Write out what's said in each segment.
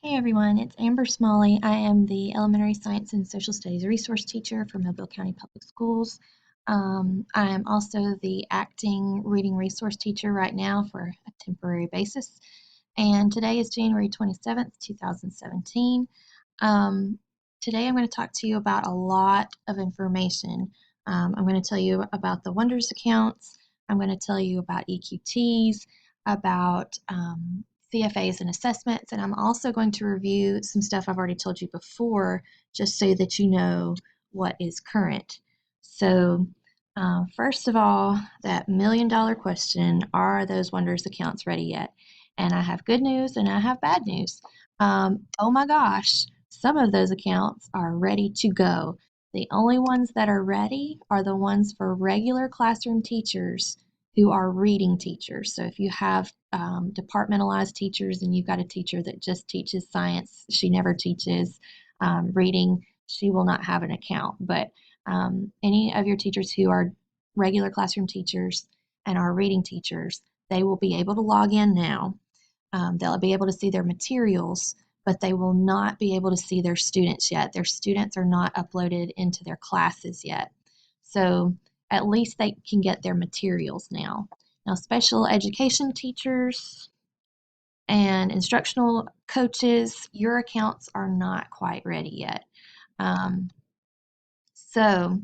Hey everyone, it's Amber Smalley. I am the Elementary Science and Social Studies Resource Teacher for Mobile County Public Schools. I am also the acting Reading Resource Teacher right now for a temporary basis. And today is January 27th, 2017. Um, Today I'm going to talk to you about a lot of information. I'm going to tell you about the Wonders accounts. I'm going to tell you about EQTs, about CFAs and assessments, and I'm also going to review some stuff I've already told you before, just so that you know what is current. So, first of all, that $1,000,000 question, are those Wonders accounts ready yet? And I have good news and I have bad news. Oh my gosh, some of those accounts are ready to go. The only ones that are ready are the ones for regular classroom teachers who are reading teachers. So if you have departmentalized teachers and you've got a teacher that just teaches science, she never teaches reading, she will not have an account. But any of your teachers who are regular classroom teachers and are reading teachers, they will be able to log in now. They'll be able to see their materials, but they will not be able to see their students yet. Their students are not uploaded into their classes yet. So at least they can get their materials now. Now, special education teachers and instructional coaches, your accounts are not quite ready yet. Um, so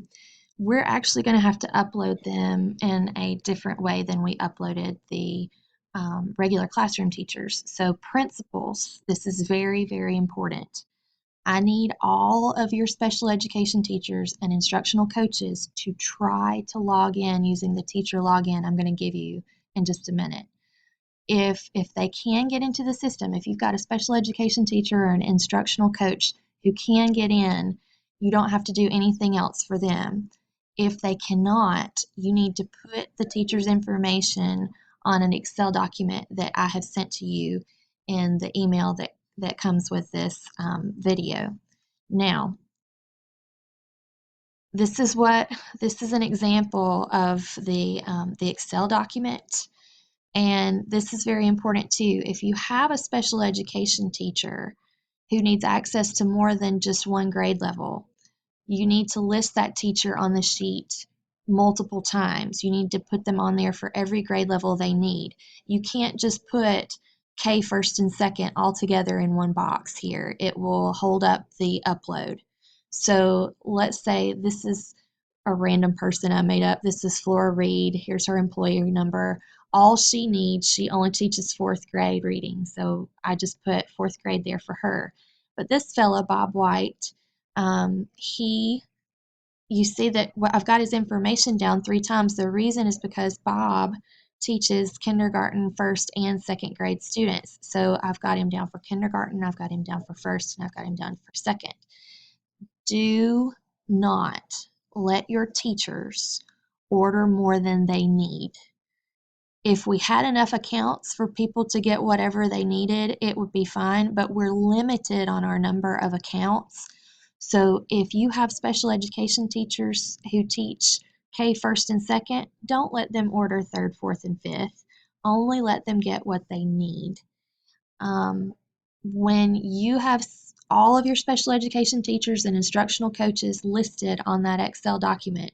we're actually going to have to upload them in a different way than we uploaded the regular classroom teachers. So principals, this is very, very important. I need all of your special education teachers and instructional coaches to try to log in using the teacher login I'm going to give you in just a minute. If they can get into the system, if you've got a special education teacher or an instructional coach who can get in, you don't have to do anything else for them. If they cannot, you need to put the teacher's information on an Excel document that I have sent to you in the email that comes with this video. Now, this is an example of the Excel document. And this is very important too. If you have a special education teacher who needs access to more than just one grade level, you need to list that teacher on the sheet multiple times. You need to put them on there for every grade level they need. You can't just put K first and second all together in one box here. It will hold up the upload. So let's say this is a random person I made up. This is Flora Reed. Here's her employer number. All she needs, she only teaches fourth grade reading. So I just put fourth grade there for her. But this fellow, Bob White, you see that I've got his information down 3 times. The reason is because Bob teaches kindergarten, first, and second grade students. So I've got him down for kindergarten, I've got him down for first, and I've got him down for second. Do not let your teachers order more than they need. If we had enough accounts for people to get whatever they needed, it would be fine, but we're limited on our number of accounts. So if you have special education teachers who teach K first and second, don't let them order third, fourth, and fifth. Only let them get what they need. When you have all of your special education teachers and instructional coaches listed on that Excel document,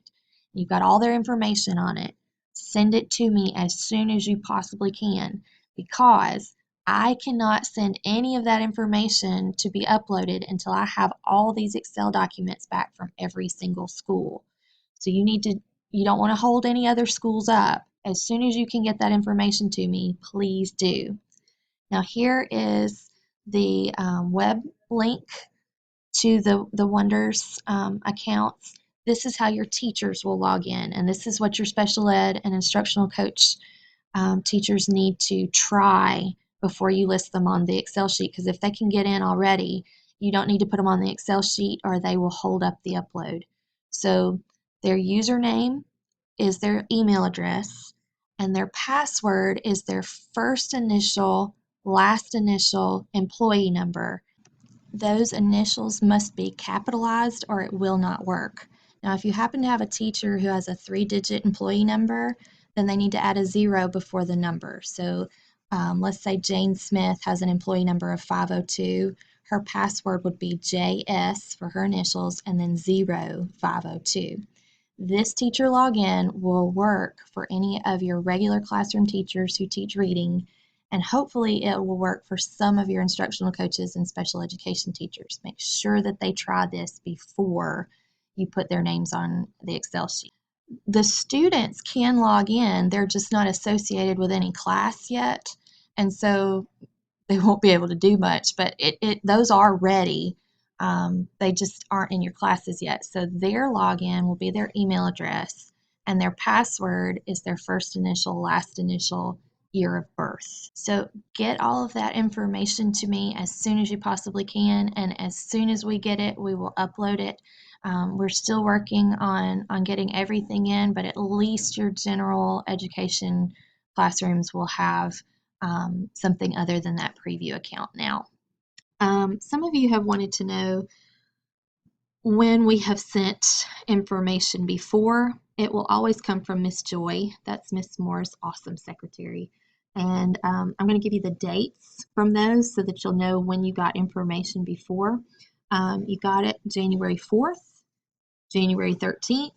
you've got all their information on it, send it to me as soon as you possibly can, because I cannot send any of that information to be uploaded until I have all these Excel documents back from every single school. So you don't want to hold any other schools up. As soon as you can get that information to me, please do. Now here is the web link to the Wonders accounts. This is how your teachers will log in, and this is what your special ed and instructional coach teachers need to try before you list them on the Excel sheet, because if they can get in already, you don't need to put them on the Excel sheet or they will hold up the upload. So their username is their email address, and their password is their first initial, last initial employee number. Those initials must be capitalized or it will not work. Now, if you happen to have a teacher who has a 3-digit employee number, then they need to add a 0 before the number. So Let's say Jane Smith has an employee number of 502. Her password would be JS for her initials and then 0502. This teacher login will work for any of your regular classroom teachers who teach reading, and hopefully it will work for some of your instructional coaches and special education teachers. Make sure that they try this before you put their names on the Excel sheet. The students can log in, they're just not associated with any class yet, and so they won't be able to do much, but those are ready. They just aren't in your classes yet. So their login will be their email address, and their password is their first initial, last initial, year of birth. So get all of that information to me as soon as you possibly can, and as soon as we get it, we will upload it. We're still working on getting everything in, but at least your general education classrooms will have something other than that preview account now. Some of you have wanted to know when we have sent information before. It will always come from Miss Joy. That's Miss Moore's awesome secretary. And I'm going to give you the dates from those so that you'll know when you got information before. You got it January 4th, January 13th,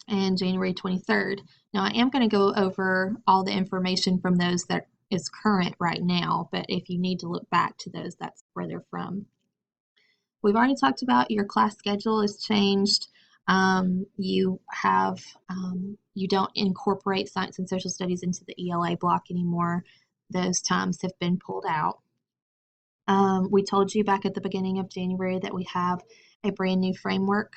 and January 23rd. Now, I am going to go over all the information from those that is current right now, but if you need to look back to those, that's where they're from. We've already talked about your class schedule is changed. You don't incorporate science and social studies into the ELA block anymore. Those times have been pulled out. We told you back at the beginning of January that we have a brand new framework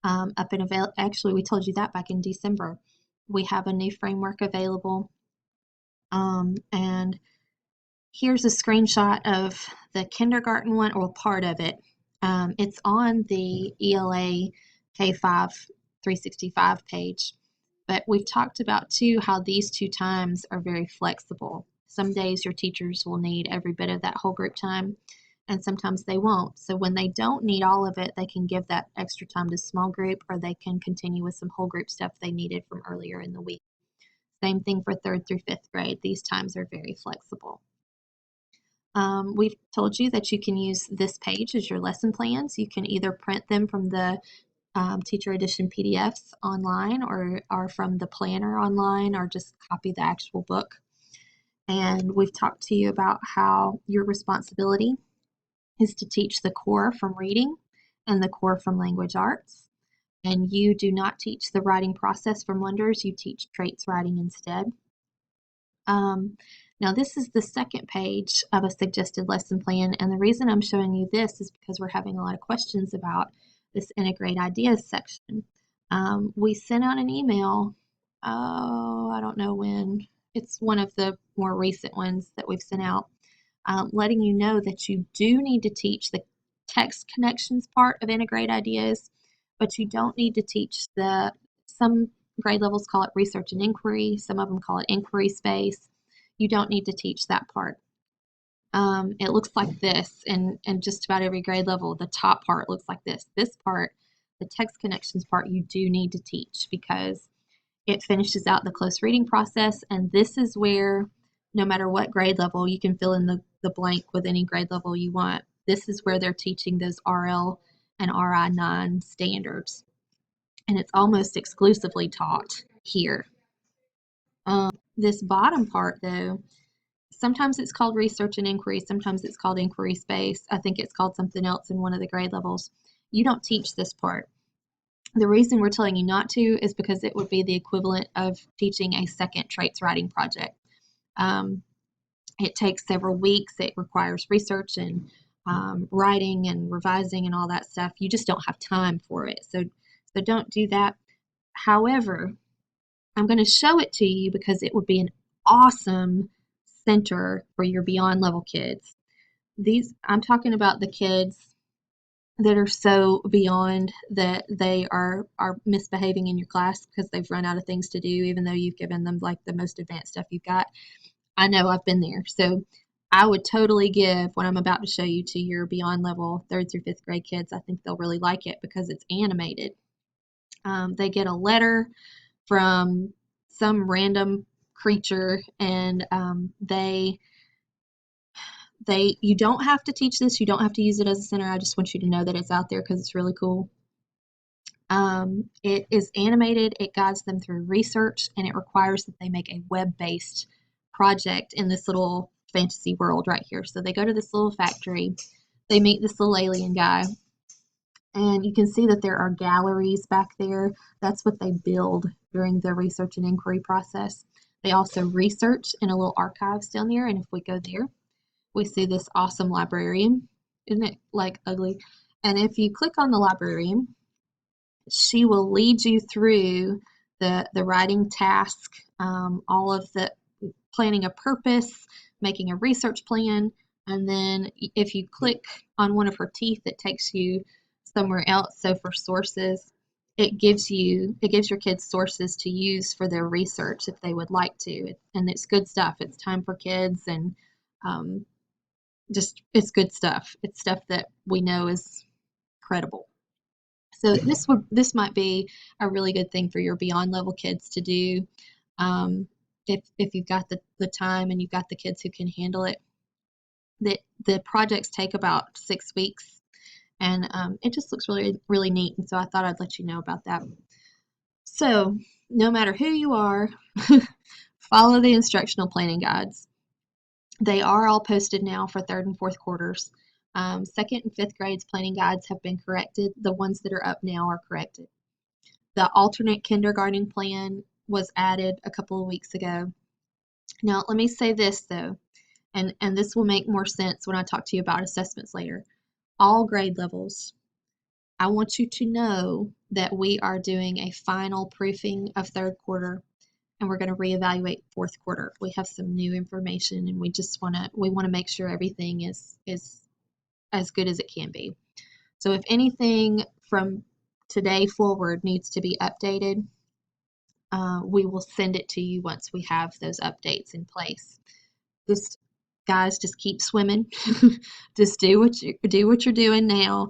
up and available. Actually, we told you that back in December. We have a new framework available. And here's a screenshot of the kindergarten one, or part of it. It's on the ELA K5 365 page. But we've talked about too how these two times are very flexible. Some days your teachers will need every bit of that whole group time, and sometimes they won't. So when they don't need all of it, they can give that extra time to small group, or they can continue with some whole group stuff they needed from earlier in the week. Same thing for 3rd through 5th grade. These times are very flexible. We've told you that you can use this page as your lesson plans. You can either print them from the teacher edition PDFs online, or from the planner online, or just copy the actual book. And we've talked to you about how your responsibility is to teach the core from reading and the core from language arts. And you do not teach the writing process from Wonders, you teach traits writing instead. Now this is the second page of a suggested lesson plan, and the reason I'm showing you this is because we're having a lot of questions about this integrate ideas section. We sent out an email, I don't know when, it's one of the more recent ones that we've sent out, letting you know that you do need to teach the text connections part of integrate ideas, but you don't need to teach some grade levels call it research and inquiry, some of them call it inquiry space. You don't need to teach that part. It looks like this, and just about every grade level, the top part looks like this. This part, the text connections part, you do need to teach because it finishes out the close reading process, and this is where, no matter what grade level, you can fill in the blank with any grade level you want. This is where they're teaching those RL and RI 9 standards, and it's almost exclusively taught here. This bottom part, though, sometimes it's called research and inquiry, sometimes it's called inquiry space. I think it's called something else in one of the grade levels. You don't teach this part. The reason we're telling you not to is because it would be the equivalent of teaching a second traits writing project. It takes several weeks. It requires research and writing and revising and all that stuff. You just don't have time for it. So don't do that. However, I'm going to show it to you because it would be an awesome center for your beyond level kids. I'm talking about the kids that are so beyond that they are misbehaving in your class because they've run out of things to do, even though you've given them like the most advanced stuff you've got. I know, I've been there. So I would totally give what I'm about to show you to your beyond level 3rd through 5th grade kids. I think they'll really like it because it's animated. They get a letter from some random creature, and you don't have to teach this. You don't have to use it as a center. I just want you to know that it's out there because it's really cool. It is animated, it guides them through research, and it requires that they make a web-based project in this little fantasy world right here. So they go to this little factory, they meet this little alien guy, and you can see that there are galleries back there. That's what they build during the research and inquiry process. They also research in a little archives down there, and if we go there, we see this awesome librarian. Isn't it like ugly? And if you click on the librarian, she will lead you through the writing task, all of the planning a purpose, making a research plan, and then if you click on one of her teeth, it takes you somewhere else. So for sources, it gives your kids sources to use for their research if they would like to, and it's good stuff. It's time for kids, and just it's good stuff. It's stuff that we know is credible. So this might be a really good thing for your beyond level kids to do, if you've got the time and you've got the kids who can handle it. The projects take about 6 weeks, and it just looks really really neat. And so I thought I'd let you know about that. So no matter who you are, follow the instructional planning guides. They are all posted now for third and fourth quarters. Second and fifth grades planning guides have been corrected. The ones that are up now are corrected. The alternate kindergarten plan was added a couple of weeks ago. Now, let me say this though, and this will make more sense when I talk to you about assessments later. All grade levels, I want you to know that we are doing a final proofing of third quarter, and we're going to reevaluate fourth quarter. We have some new information, and we want to make sure everything is as good as it can be. So if anything from today forward needs to be updated, we will send it to you once we have those updates in place. Just guys, just keep swimming. Just do what you're doing now.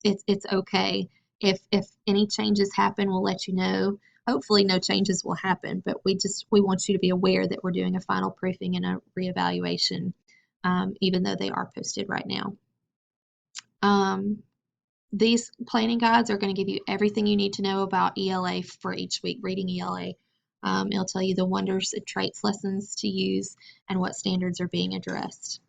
It's okay. If any changes happen, we'll let you know. Hopefully no changes will happen, but we want you to be aware that we're doing a final proofing and a reevaluation, even though they are posted right now. These planning guides are going to give you everything you need to know about ELA for each week, reading ELA. It'll tell you the wonders and traits lessons to use and what standards are being addressed.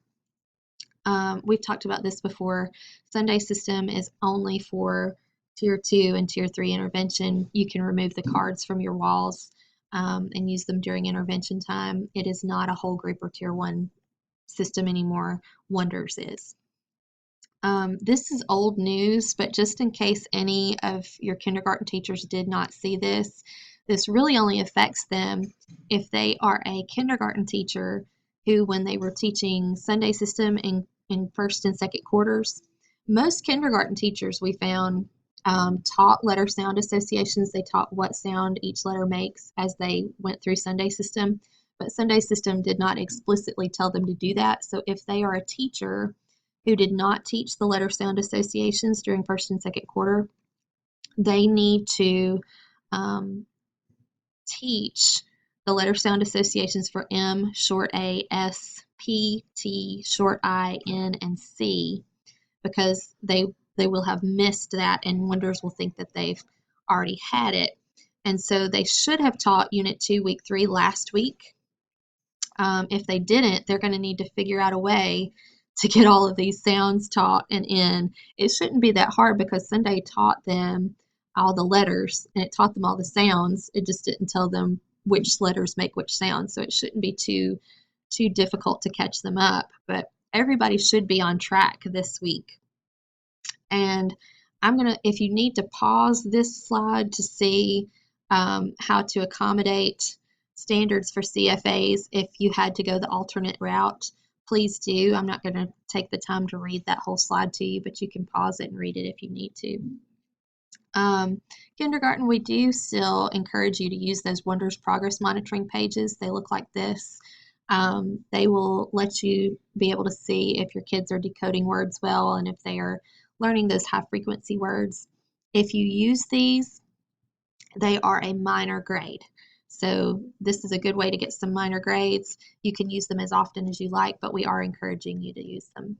We've talked about this before. Sunday system is only for Tier 2 and Tier 3 intervention. You can remove the cards from your walls and use them during intervention time. It is not a whole group or Tier 1 system anymore. Wonders is. This is old news, but just in case any of your kindergarten teachers did not see this, this really only affects them if they are a kindergarten teacher who, when they were teaching Sunday system in first and second quarters, most kindergarten teachers we found taught letter sound associations. They taught what sound each letter makes as they went through Sunday system, but Sunday system did not explicitly tell them to do that. So if they are a teacher who did not teach the letter sound associations during first and second quarter, they need to teach the letter sound associations for M, short A, S, P, T, short I, N, and C, because they will have missed that, and wonders will think that they've already had it. And so they should have taught Unit 2, Week 3 last week. If they didn't, they're going to need to figure out a way to get all of these sounds taught and in. It shouldn't be that hard because Sunday taught them all the letters and it taught them all the sounds. It just didn't tell them which letters make which sound. So it shouldn't be too difficult to catch them up. But everybody should be on track this week. And if you need to pause this slide to see how to accommodate standards for CFAs, if you had to go the alternate route, please do. I'm not going to take the time to read that whole slide to you, but you can pause it and read it if you need to. Kindergarten, we do still encourage you to use those Wonders progress monitoring pages. They look like this. They will let you be able to see if your kids are decoding words well and if they are learning those high frequency words. If you use these, they are a minor grade. So this is a good way to get some minor grades. You can use them as often as you like, but we are encouraging you to use them.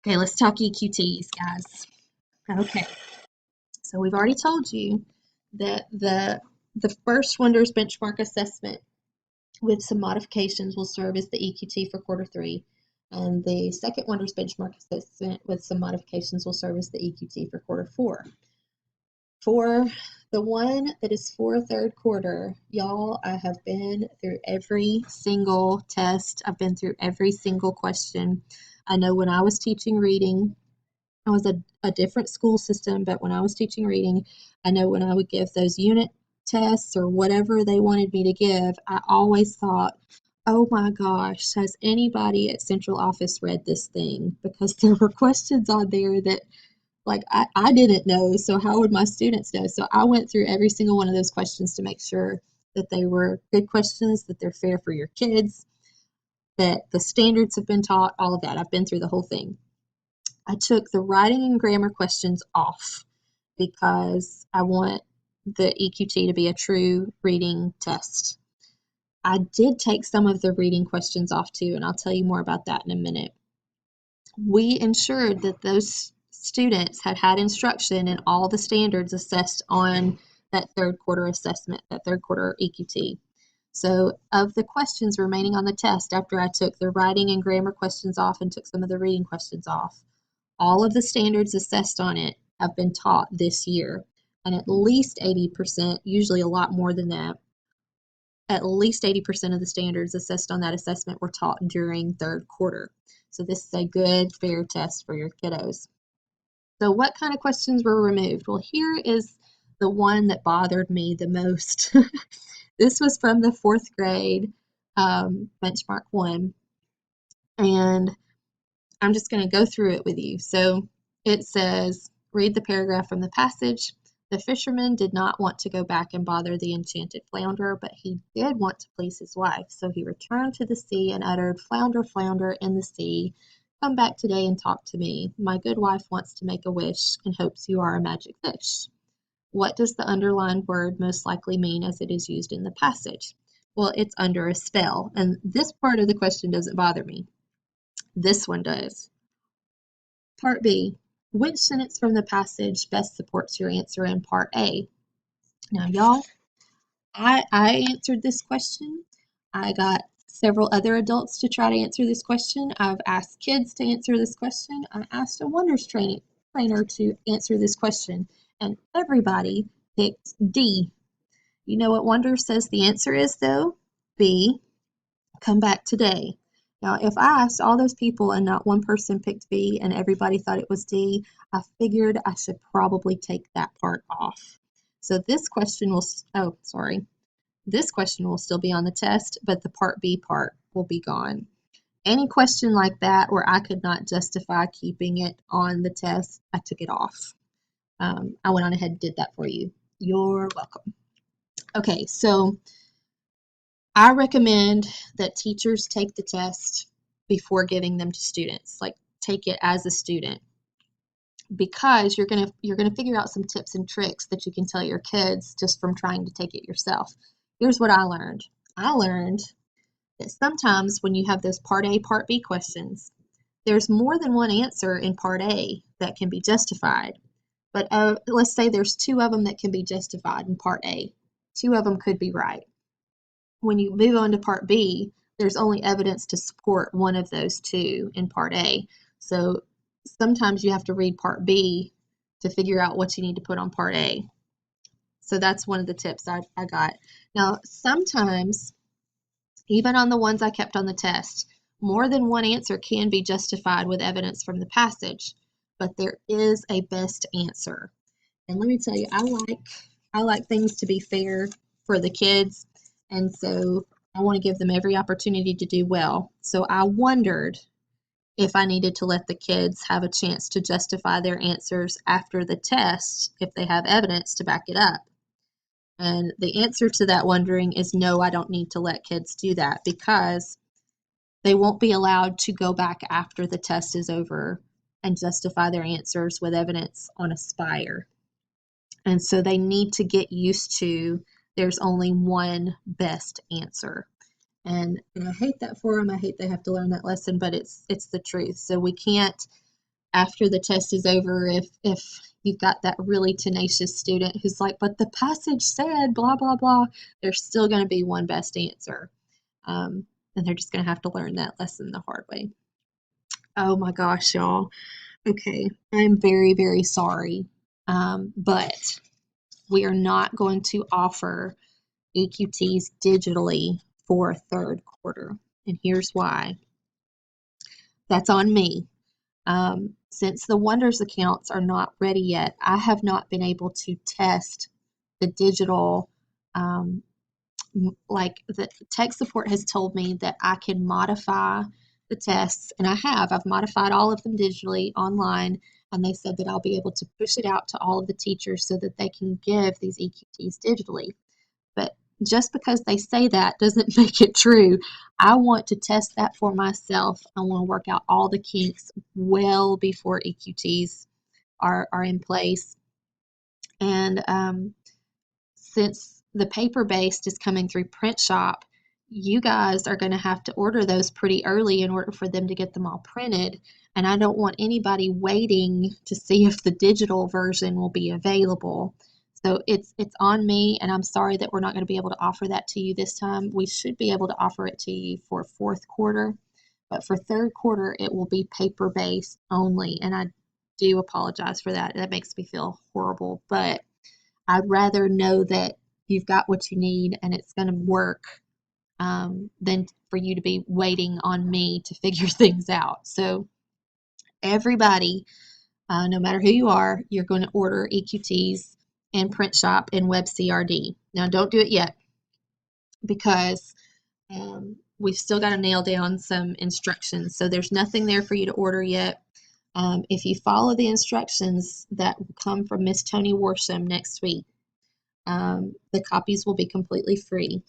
Okay, let's talk EQTs, guys. Okay, so we've already told you that the first Wonders benchmark assessment with some modifications will serve as the EQT for quarter 3. And the second Wonders benchmark assessment with some modifications will serve as the EQT for quarter 4. For the one that is for third quarter, y'all, I have been through every single test. I've been through every single question. I know when I was teaching reading, I was a different school system, but when I was teaching reading, I know when I would give those unit tests or whatever they wanted me to give, I always thought, oh my gosh, has anybody at central office read this thing? Because there were questions on there that like I didn't know, so how would my students know? So I went through every single one of those questions to make sure that they were good questions, that they're fair for your kids, that the standards have been taught, all of that. I've been through the whole thing. I took the writing and grammar questions off because I want the EQT to be a true reading test. I did take some of the reading questions off too, and I'll tell you more about that in a minute. We ensured that those students had instruction in all the standards assessed on that third quarter assessment, that third quarter EQT. So of the questions remaining on the test after I took the writing and grammar questions off and took some of the reading questions off, all of the standards assessed on it have been taught this year. And at least 80%, usually a lot more than that, at least 80% of the standards assessed on that assessment were taught during third quarter. So this is a good, fair test for your kiddos. So what kind of questions were removed? Well, here is the one that bothered me the most. This was from the 4th grade benchmark 1. And I'm just going to go through it with you. So it says, read the paragraph from the passage. The fisherman did not want to go back and bother the enchanted flounder, but he did want to please his wife. So he returned to the sea and uttered, "Flounder, flounder in the sea, come back today and talk to me. My good wife wants to make a wish and hopes you are a magic fish." What does the underlined word most likely mean as it is used in the passage? Well, it's under a spell, and this part of the question doesn't bother me. This one does. Part B, which sentence from the passage best supports your answer in part A? Now, y'all, I answered this question. I got several other adults to try to answer this question. I've asked kids to answer this question. I asked a Wonders trainer to answer this question, and everybody picked D. You know what Wonders says the answer is, though? B, come back today. Now, if I asked all those people and not one person picked B and everybody thought it was D, I figured I should probably take that part off. So this question will, this question will still be on the test, but the part B part will be gone. Any question like that where I could not justify keeping it on the test, I took it off. I went on ahead and did that for you. You're welcome. Okay, so I recommend that teachers take the test before giving them to students, like take it as a student, because you're gonna figure out some tips and tricks that you can tell your kids just from trying to take it yourself. Here's what I learned. I learned that sometimes when you have those part A, part B questions, there's more than one answer in part A that can be justified. But let's say there's 2 of them that can be justified in part A. 2 of them could be right. When you move on to part B, there's only evidence to support one of those 2 in part A. So sometimes you have to read part B to figure out what you need to put on part A. So that's one of the tips I got. Now, sometimes, even on the ones I kept on the test, more than one answer can be justified with evidence from the passage, but there is a best answer. And let me tell you, I like things to be fair for the kids, and so I want to give them every opportunity to do well. So I wondered if I needed to let the kids have a chance to justify their answers after the test if they have evidence to back it up. And the answer to that wondering is no, I don't need to let kids do that, because they won't be allowed to go back after the test is over and justify their answers with evidence on Aspire. And so they need to get used to there's only one best answer. And I hate that for them. I hate they have to learn that lesson, but it's the truth. So we can't, after the test is over, if you've got that really tenacious student who's like, but the passage said blah, blah, blah, there's still going to be one best answer. And they're just going to have to learn that lesson the hard way. Oh my gosh, y'all. Okay, I'm very, very sorry. But we are not going to offer EQTs digitally for third quarter. And here's why. That's on me. Since the Wonders accounts are not ready yet, I have not been able to test the digital. Like the tech support has told me that I can modify the tests, and I have. I've modified all of them digitally online, and they said that I'll be able to push it out to all of the teachers so that they can give these EQTs digitally. But just because they say that doesn't make it true. I want to test that for myself. I want to work out all the kinks well before EQTs are in place. And since the paper-based is coming through Print Shop, you guys are going to have to order those pretty early in order for them to get them all printed. And I don't want anybody waiting to see if the digital version will be available. So it's on me, and I'm sorry that we're not going to be able to offer that to you this time. We should be able to offer it to you for fourth quarter, but for third quarter, it will be paper-based only. And I do apologize for that. That makes me feel horrible, but I'd rather know that you've got what you need and it's going to work than for you to be waiting on me to figure things out. So everybody, no matter who you are, you're going to order EQTs and Print Shop and WebCRD. Now, don't do it yet because we've still got to nail down some instructions. So there's nothing there for you to order yet. If you follow the instructions that will come from Miss Tony Worsham next week, the copies will be completely free.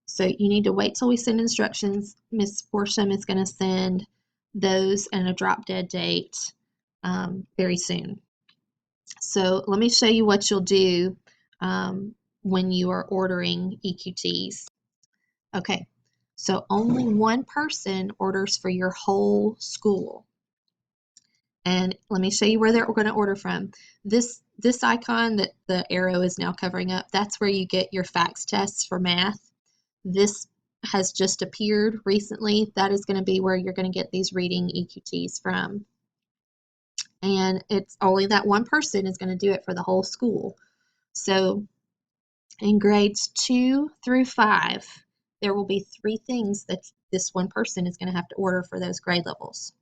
So you need to wait till we send instructions. Miss Worsham is going to send those and a drop dead date very soon. So let me show you what you'll do when you are ordering EQTs. Okay, so only one person orders for your whole school. And let me show you where they're going to order from. This icon that the arrow is now covering up, that's where you get your FACS tests for math. This has just appeared recently. That is going to be where you're going to get these reading EQTs from. And it's only that one person is going to do it for the whole school. So in grades 2 through 5, there will be 3 things that this one person is going to have to order for those grade levels.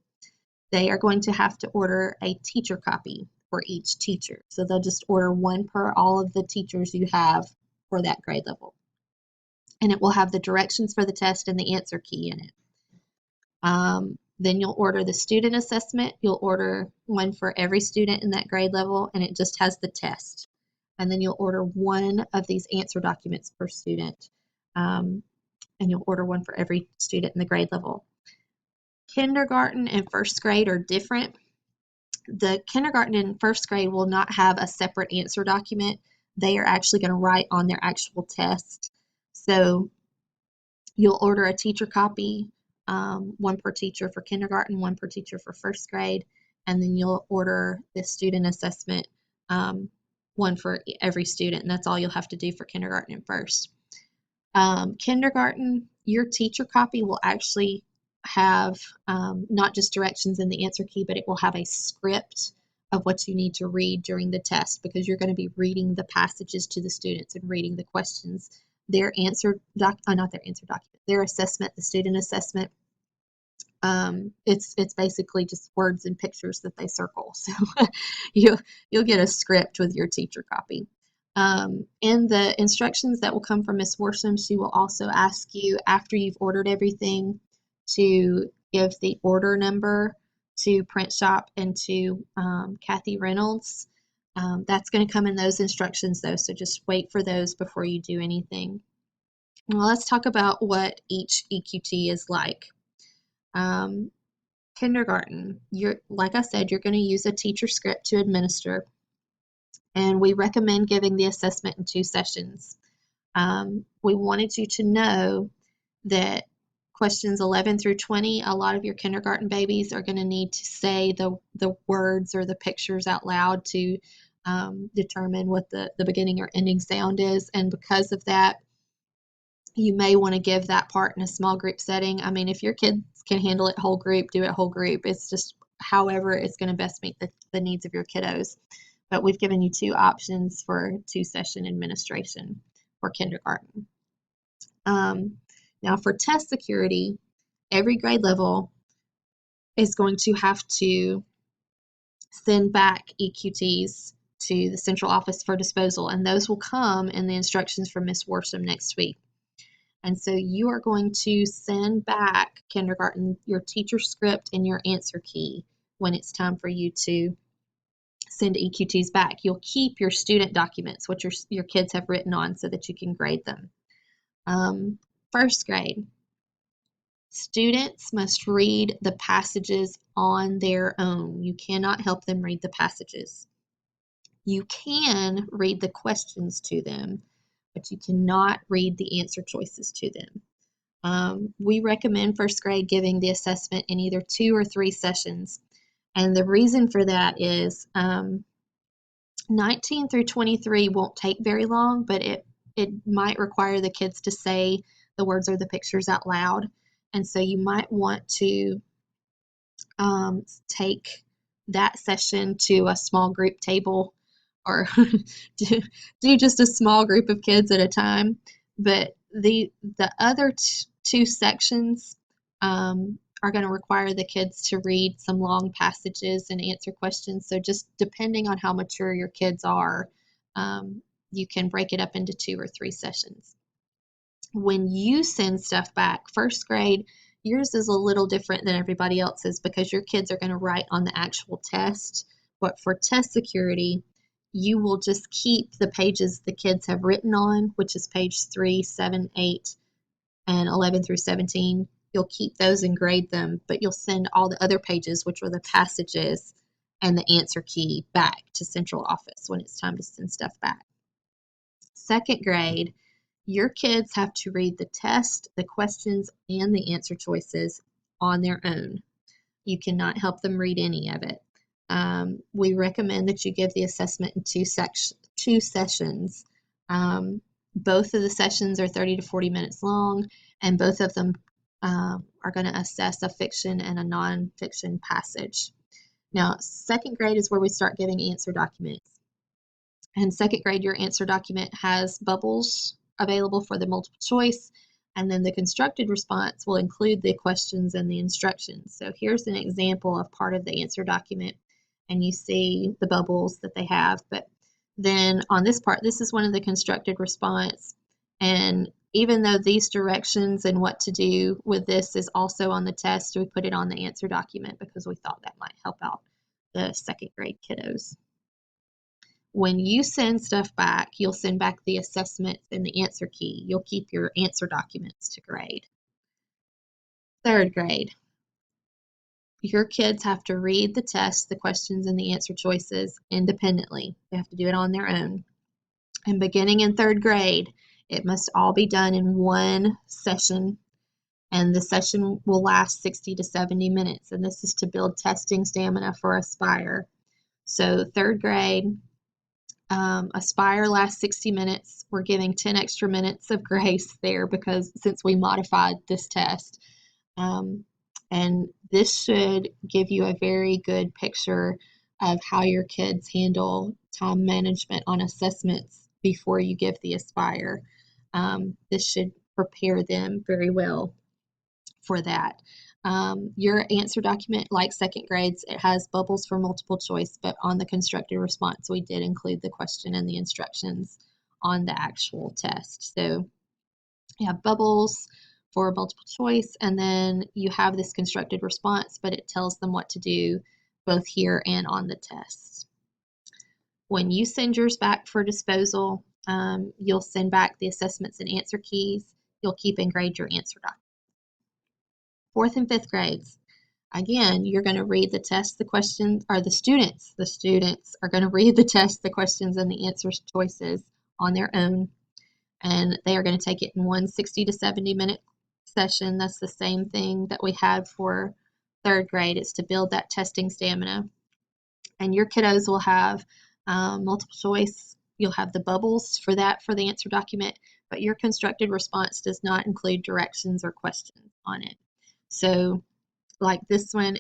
They are going to have to order a teacher copy for each teacher. So they'll just order one per all of the teachers you have for that grade level. And it will have the directions for the test and the answer key in it. Then you'll order the student assessment. You'll order one for every student in that grade level, and it just has the test. And then you'll order one of these answer documents per student. And you'll order one for every student in the grade level. Kindergarten and first grade are different. The kindergarten and first grade will not have a separate answer document. They are actually going to write on their actual test. So you'll order a teacher copy, one per teacher for kindergarten, one per teacher for first grade, and then you'll order the student assessment, one for every student, and that's all you'll have to do for kindergarten and first. Kindergarten, your teacher copy will actually have not just directions in the answer key, but it will have a script of what you need to read during the test, because you're going to be reading the passages to the students and reading the questions. Their their assessment, the student assessment, it's basically just words and pictures that they circle. So you'll get a script with your teacher copy. In the instructions that will come from Miss Worsham, she will also ask you, after you've ordered everything, to give the order number to Print Shop and to Kathy Reynolds. That's going to come in those instructions, though, so just wait for those before you do anything. Well, let's talk about what each EQT is like. Kindergarten, like I said, you're going to use a teacher script to administer, and we recommend giving the assessment in 2 sessions. We wanted you to know that questions 11 through 20, a lot of your kindergarten babies are going to need to say the words or the pictures out loud to determine what the beginning or ending sound is. And because of that, you may want to give that part in a small group setting. I mean, if your kids can handle it whole group, do it whole group. It's just however it's going to best meet the needs of your kiddos. But we've given you 2 options for 2-session administration for kindergarten. Now for test security, every grade level is going to have to send back EQTs to the central office for disposal, and those will come in the instructions from Ms. Worsham next week. And so you are going to send back kindergarten your teacher script and your answer key when it's time for you to send EQTs back. You'll keep your student documents, what your kids have written on, so that you can grade them. First grade, students must read the passages on their own. You cannot help them read the passages. You can read the questions to them, but you cannot read the answer choices to them. We recommend first grade giving the assessment in either 2 or 3 sessions. And the reason for that is 19 through 23 won't take very long, but it might require the kids to say the words or the pictures out loud. And so you might want to take that session to a small group table or do just a small group of kids at a time. But the other 2 sections are going to require the kids to read some long passages and answer questions. So just depending on how mature your kids are, you can break it up into 2 or 3 sessions. When you send stuff back, first grade, yours is a little different than everybody else's because your kids are going to write on the actual test. But for test security, you will just keep the pages the kids have written on, which is page 3, 7, 8, and 11 through 17. You'll keep those and grade them, but you'll send all the other pages, which are the passages and the answer key, back to central office when it's time to send stuff back. Second grade, your kids have to read the test, the questions, and the answer choices on their own. You cannot help them read any of it. We recommend that you give the assessment in 2 sessions. Both of the sessions are 30 to 40 minutes long, and both of them are going to assess a fiction and a nonfiction passage. Now, second grade is where we start giving answer documents. In second grade, your answer document has bubbles available for the multiple choice, and then the constructed response will include the questions and the instructions. So here's an example of part of the answer document, and you see the bubbles that they have. But then on this part, this is one of the constructed response, and even though these directions and what to do with this is also on the test, we put it on the answer document because we thought that might help out the second grade kiddos. When you send stuff back, you'll send back the assessment and the answer key. You'll keep your answer documents to grade. Third grade, your kids have to read the test, the questions, and the answer choices independently. They have to do it on their own. And beginning in third grade, it must all be done in one session, and the session will last 60 to 70 minutes. And this is to build testing stamina for Aspire. So third grade, Aspire lasts 60 minutes. We're giving 10 extra minutes of grace there because since we modified this test. And this should give you a very good picture of how your kids handle time management on assessments before you give the Aspire. This should prepare them very well for that. Your answer document, like second grades, it has bubbles for multiple choice, but on the constructed response, we did include the question and the instructions on the actual test. So you have bubbles for multiple choice, and then you have this constructed response, but it tells them what to do both here and on the test. When you send yours back for disposal, you'll send back the assessments and answer keys. You'll keep and grade your answer document. Fourth and fifth grades, again, you're going to read the test, the questions, or the students are going to read the test, the questions, and the answer choices on their own. and they are going to take it in one 60 to 70-minute session. That's the same thing that we had for third grade. It's to build that testing stamina. And your kiddos will have multiple choice. You'll have the bubbles for that for the answer document, but your constructed response does not include directions or questions on it. So like this one,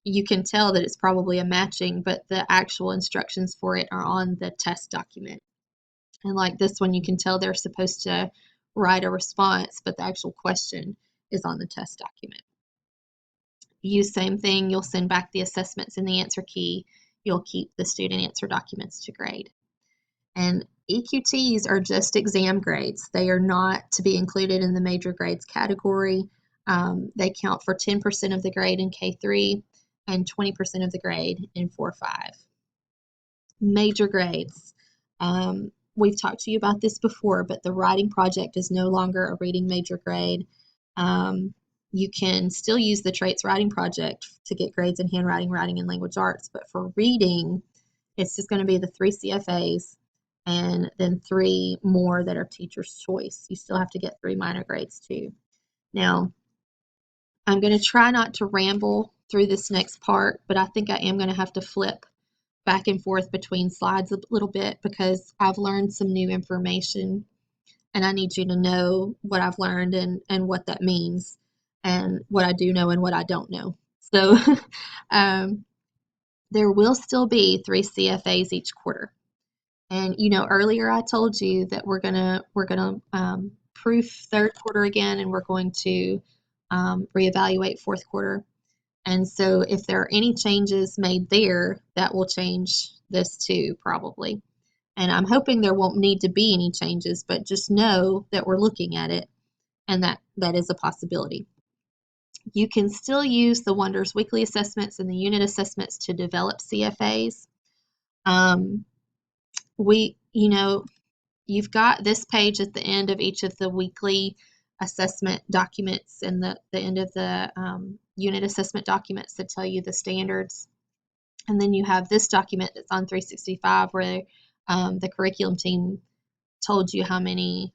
you can tell that it's probably a matching, but the actual instructions for it are on the test document. And like this one, you can tell they're supposed to write a response, but the actual question is on the test document. Use same thing, you'll send back the assessments in the answer key. You'll keep the student answer documents to grade. And EQTs are just exam grades. They are not to be included in the major grades category. They count for 10% of the grade in K3 and 20% of the grade in 4-5. Major grades. We've talked to you about this before, but the writing project is no longer a reading major grade. You can still use the traits writing project to get grades in handwriting, writing, and language arts, but for reading, it's just going to be the 3 CFAs and then 3 more that are teacher's choice. You still have to get 3 minor grades too. Now, I'm going to try not to ramble through this next part, but I think I am going to have to flip back and forth between slides a little bit because I've learned some new information and I need you to know what I've learned and what that means and what I do know and what I don't know. So there will still be 3 CFAs each quarter. And earlier I told you that we're gonna proof third quarter again, and we're going to reevaluate fourth quarter. And so if there are any changes made there, that will change this too, probably. And I'm hoping there won't need to be any changes, but just know that we're looking at it and that is a possibility. You can still use the Wonders weekly assessments and the unit assessments to develop CFAs. You've got this page at the end of each of the weekly assessment documents and the end of the unit assessment documents that tell you the standards. And then you have this document that's on 365 where the curriculum team told you how many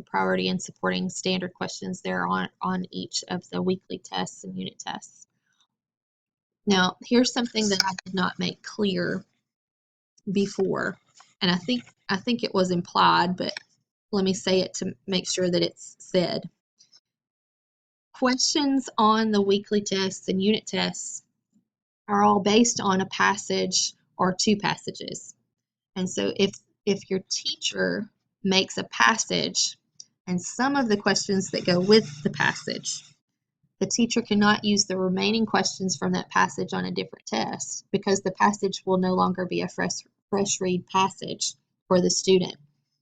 priority and supporting standard questions there are on each of the weekly tests and unit tests. Now, here's something that I did not make clear before, and I think it was implied, but let me say it to make sure that it's said. Questions on the weekly tests and unit tests are all based on a passage or 2 passages. And so if your teacher makes a passage and some of the questions that go with the passage, the teacher cannot use the remaining questions from that passage on a different test because the passage will no longer be a fresh read passage for the student.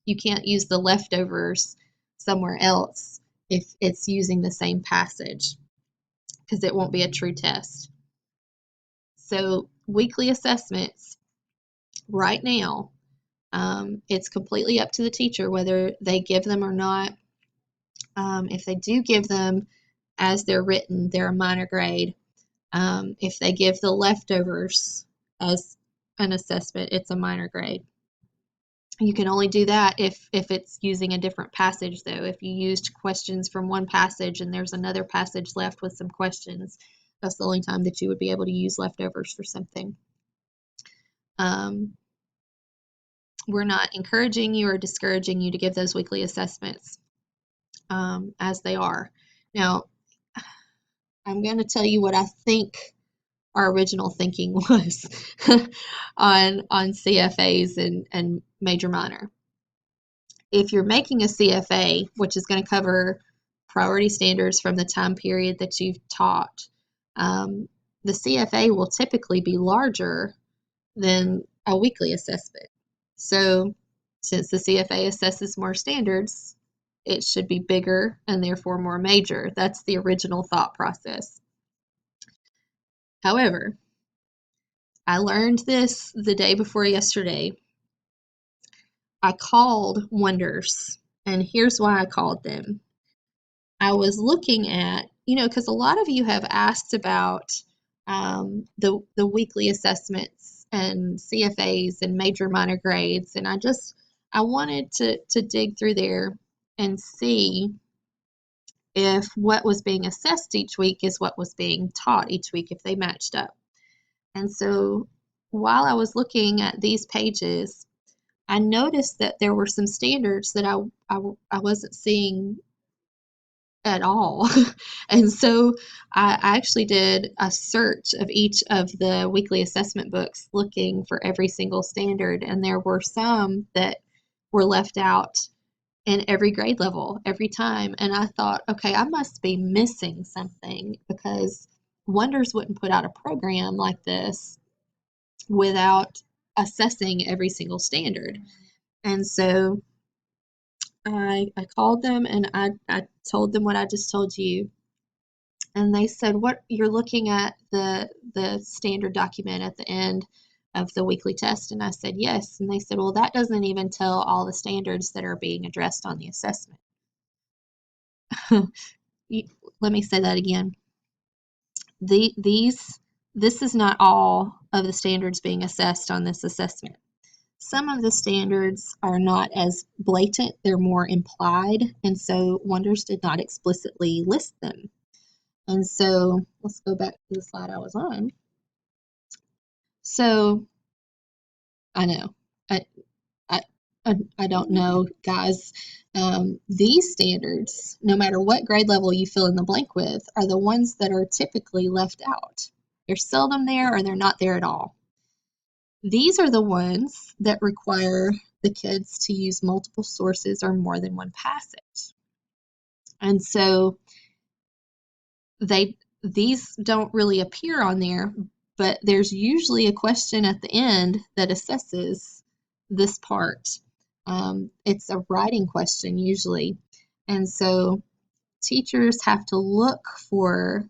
You can't use the leftovers somewhere else if it's using the same passage because it won't be a true test. So weekly assessments right now, it's completely up to the teacher whether they give them or not. If they do give them as they're written, they're a minor grade. If they give the leftovers as an assessment, it's a minor grade. You can only do that if it's using a different passage, though. If you used questions from one passage and there's another passage left with some questions, that's the only time that you would be able to use leftovers for something. We're not encouraging you or discouraging you to give those weekly assessments as they are. Now, I'm going to tell you what I think our original thinking was on CFAs and major minor. If you're making a CFA, which is going to cover priority standards from the time period that you've taught, the CFA will typically be larger than a weekly assessment. So since the CFA assesses more standards, it should be bigger and therefore more major. That's the original thought process. However, I learned this the day before yesterday. I called Wonders, and here's why I called them. I was looking at, because a lot of you have asked about the weekly assessments and CFAs and major minor grades, and I just I wanted to dig through there and see if what was being assessed each week is what was being taught each week, if they matched up. And so while I was looking at these pages, I noticed that there were some standards that I wasn't seeing at all. And so I actually did a search of each of the weekly assessment books looking for every single standard, and there were some that were left out in every grade level every time. And I thought, okay, I must be missing something, because Wonders wouldn't put out a program like this without assessing every single standard. And so I called them and I told them what I just told you. And they said, what, you're looking at the standard document at the end of the weekly test? And I said, yes. And they said, well, that doesn't even tell all the standards that are being addressed on the assessment. Let me say that again. This is not all of the standards being assessed on this assessment. Some of the standards are not as blatant, they're more implied, and so Wonders did not explicitly list them. And so let's go back to the slide I was on. So I know, I, I, I don't know, guys. These standards, no matter what grade level you fill in the blank with, are the ones that are typically left out. They're seldom there, or they're not there at all. These are the ones that require the kids to use multiple sources or more than one passage. And so these don't really appear on there, but there's usually a question at the end that assesses this part. It's a writing question usually. And so teachers have to look for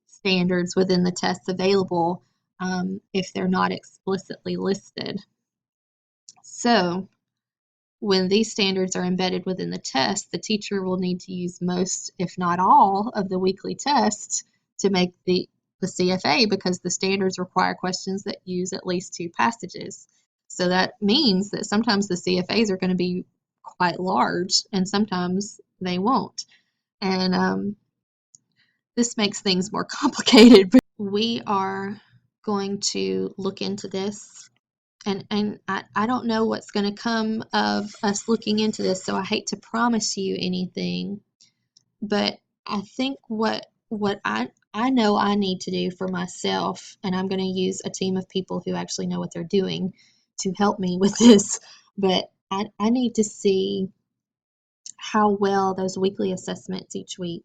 standards within the tests available if they're not explicitly listed. So when these standards are embedded within the test, the teacher will need to use most, if not all, of the weekly tests to make the CFA, because the standards require questions that use at least 2 passages. So that means that sometimes the CFAs are going to be quite large and sometimes they won't. And this makes things more complicated. We are going to look into this. And I don't know what's going to come of us looking into this, so I hate to promise you anything. But I think what I know I need to do for myself, and I'm going to use a team of people who actually know what they're doing to help me with this, but I need to see how well those weekly assessments each week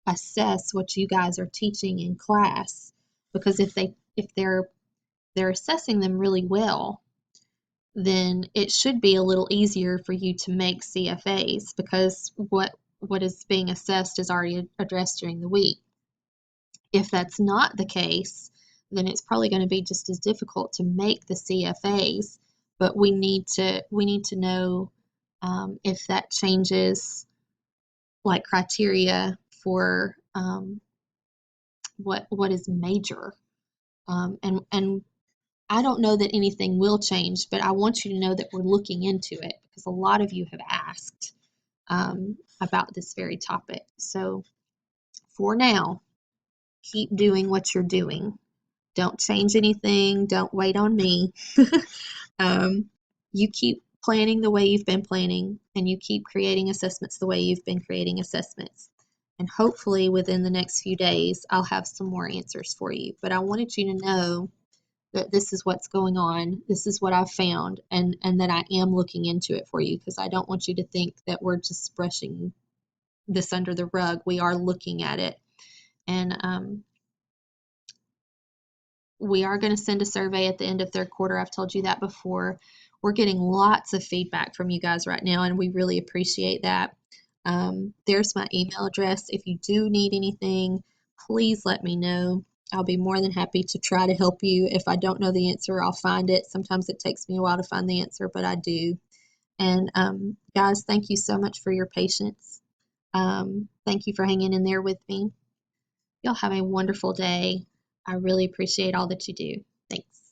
assess what you guys are teaching in class. Because if they're assessing them really well, then it should be a little easier for you to make CFAs, because what is being assessed is already addressed during the week. If that's not the case, then it's probably going to be just as difficult to make the CFAs. But we need to know if that changes, like, criteria for what is major, and I don't know that anything will change, but I want you to know that we're looking into it, because a lot of you have asked about this very topic. So for now, keep doing what you're doing. Don't change anything. Don't wait on me. You keep planning the way you've been planning, and you keep creating assessments the way you've been creating assessments. And hopefully within the next few days, I'll have some more answers for you. But I wanted you to know that this is what's going on, this is what I've found, and that I am looking into it for you, because I don't want you to think that we're just brushing this under the rug. We are looking at it, and we are going to send a survey at the end of third quarter. I've told you that before. We're getting lots of feedback from you guys right now, and we really appreciate that. There's my email address. If you do need anything, please let me know. I'll be more than happy to try to help you. If I don't know the answer, I'll find it. Sometimes it takes me a while to find the answer, but I do. And guys, thank you so much for your patience. Thank you for hanging in there with me. Y'all have a wonderful day. I really appreciate all that you do. Thanks.